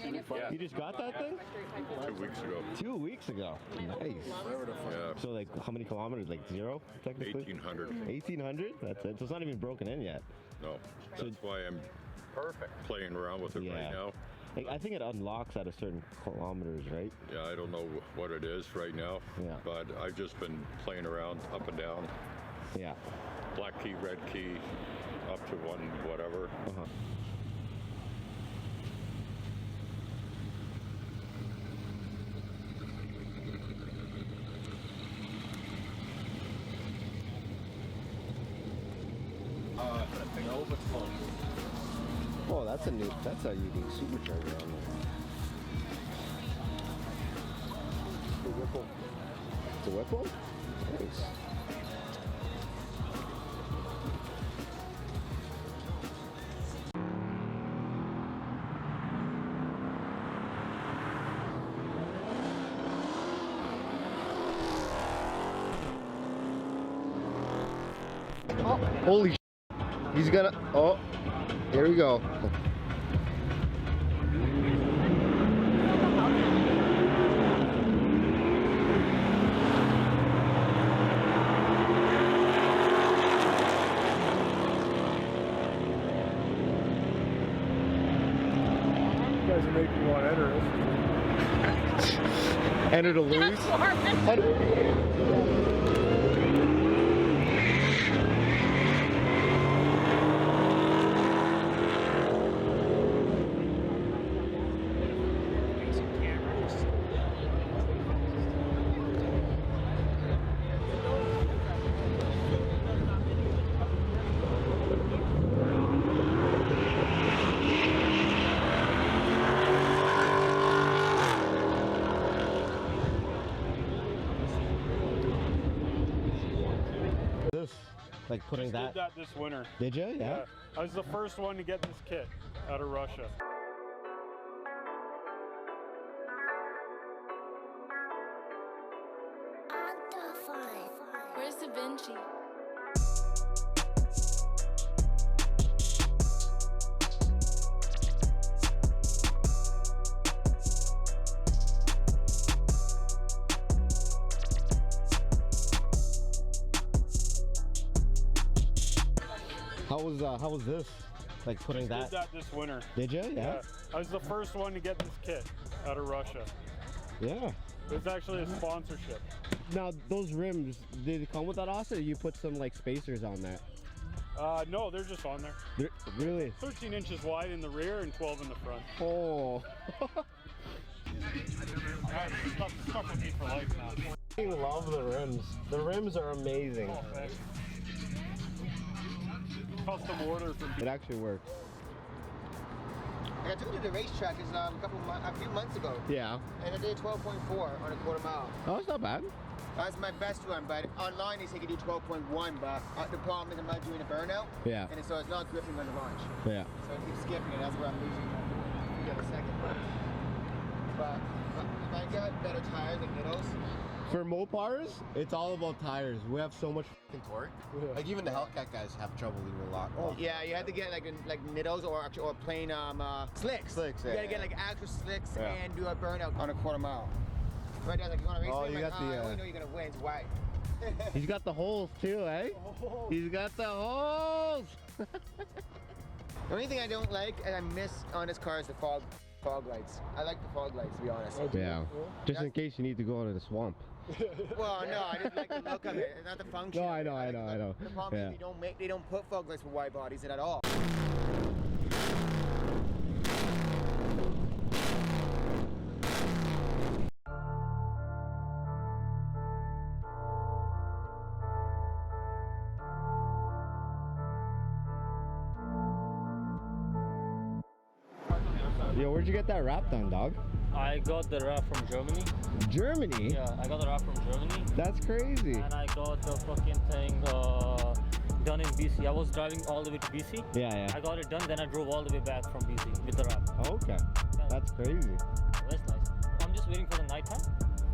Yeah. You just got that thing? 2 weeks ago. 2 weeks ago. Nice. Yeah. So like how many kilometers? Like 0 technically? 1,800. 1,800? That's it. So it's not even broken in yet. No. That's why I'm playing around with it right now. Like, I think it unlocks at a certain kilometers, right? Yeah, I don't know what it is right now. Yeah. But I've just been playing around up and down. Yeah. Black key, red key, up to one, whatever. No, but fun. Oh, that's a unique supercharger on there. The Whipple. The Whipple? Nice. Oh, holy sh**. He's gonna, oh, here we go. You guys are making me want to enter this. Enter to lose. Like putting Did that this winter. Did you? Yeah. I was the first one to get this kit out of Russia. Where's Da Vinci? How was this? Like putting that? Did that this winter. Did you? Yeah. I was the first one to get this kit out of Russia. Yeah. It was actually a sponsorship. Now those rims, did it come with that also? Or you put some like spacers on that? No, they're just on there. Really? 13 inches wide in the rear and 12 in the front. Oh. Stuff with me for life now. I love the rims. The rims are amazing. Oh, thanks. Custom order from. It actually works. I took it to the racetrack a few months ago. Yeah. And I did 12.4 on a quarter mile. Oh, that's not bad. That's my best one, but online they say you can do 12.1, but the problem is I'm not doing a burnout. Yeah. And so it's not gripping on the launch. Yeah. So I keep skipping it, that's where I'm losing the second. But if I got better tires like Niddles. For Mopars, it's all about tires. We have so much f***ing torque. Like even the Hellcat guys have trouble leaving a lot. Oh yeah, you have to get like Niddles or plain slicks. Slicks, You yeah. gotta get like actual slicks and do a burnout on a quarter mile. Right there, like you wanna race me? You got the. I only know you're gonna win. It's white. He's got the holes too, eh? Oh. He's got the holes. The only thing I don't like and I miss on this car is the fog lights. I like the fog lights, to be honest. Yeah. Just in case you need to go into the swamp. Well, no, I just like the look of it, not the function. No, I know. The problem is they don't put fog lights for wide bodies at all. Yo, where'd you get that wrap done, dog? I got the wrap from Germany. Germany? Yeah, I got the wrap from Germany. That's crazy. And I got the fucking thing done in BC. I was driving all the way to BC. Yeah. I got it done, then I drove all the way back from BC with the wrap. Oh, okay. That's crazy. That's nice. I'm just waiting for the nighttime.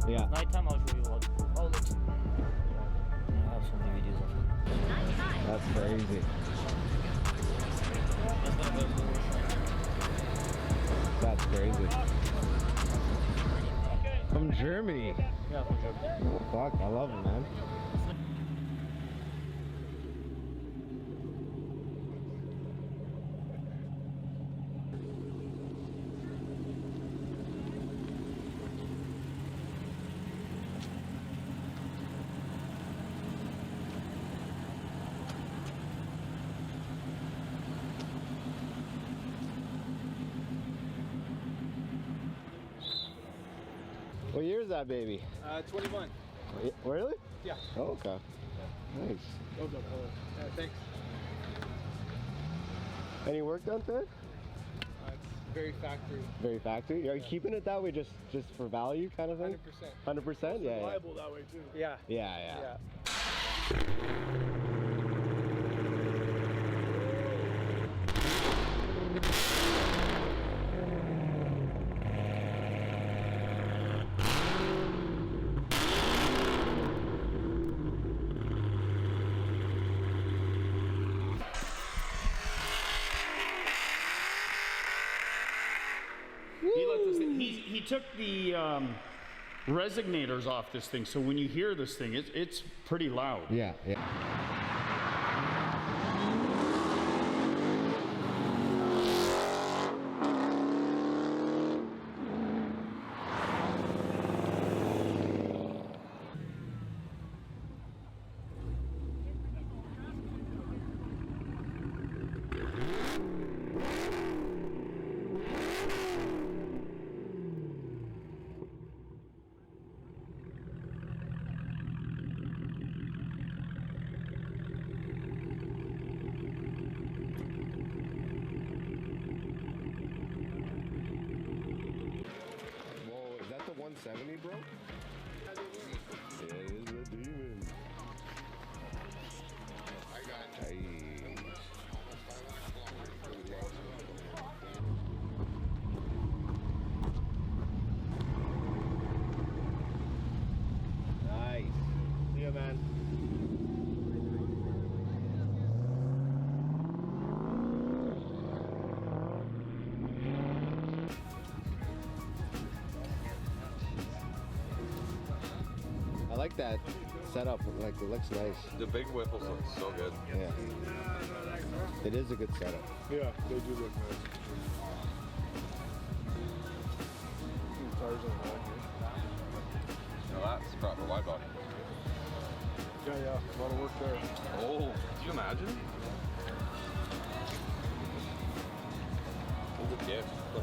Yeah. Nighttime, I'll show you what. Oh, look. I have so many videos of it. That's crazy. That's gonna go. That's crazy. From Germany. Yeah, from Germany. Fuck, I love it, man. What year is that baby? 21. Really? Yeah. Oh, okay. Nice. Oh, no, thanks. Any work done to it? It's very factory. Very factory? Are you keeping it that way just for value kind of thing? 100%. 100%? Yeah, yeah. Reliable that way too. Yeah. Yeah, yeah. He let this thing, he took the resignators off this thing, so when you hear this thing, it's pretty loud. Yeah, yeah. Whoa, is that the 170, bro? It is a demon. Nice. See ya, man. I like that setup. Like, it looks nice. The big whipples look so good. Yeah. It is a good setup. Yeah, they do look nice. Tires on the back here. Now that's proper wide body. Yeah, a lot of work there. Oh, can you imagine? Look at the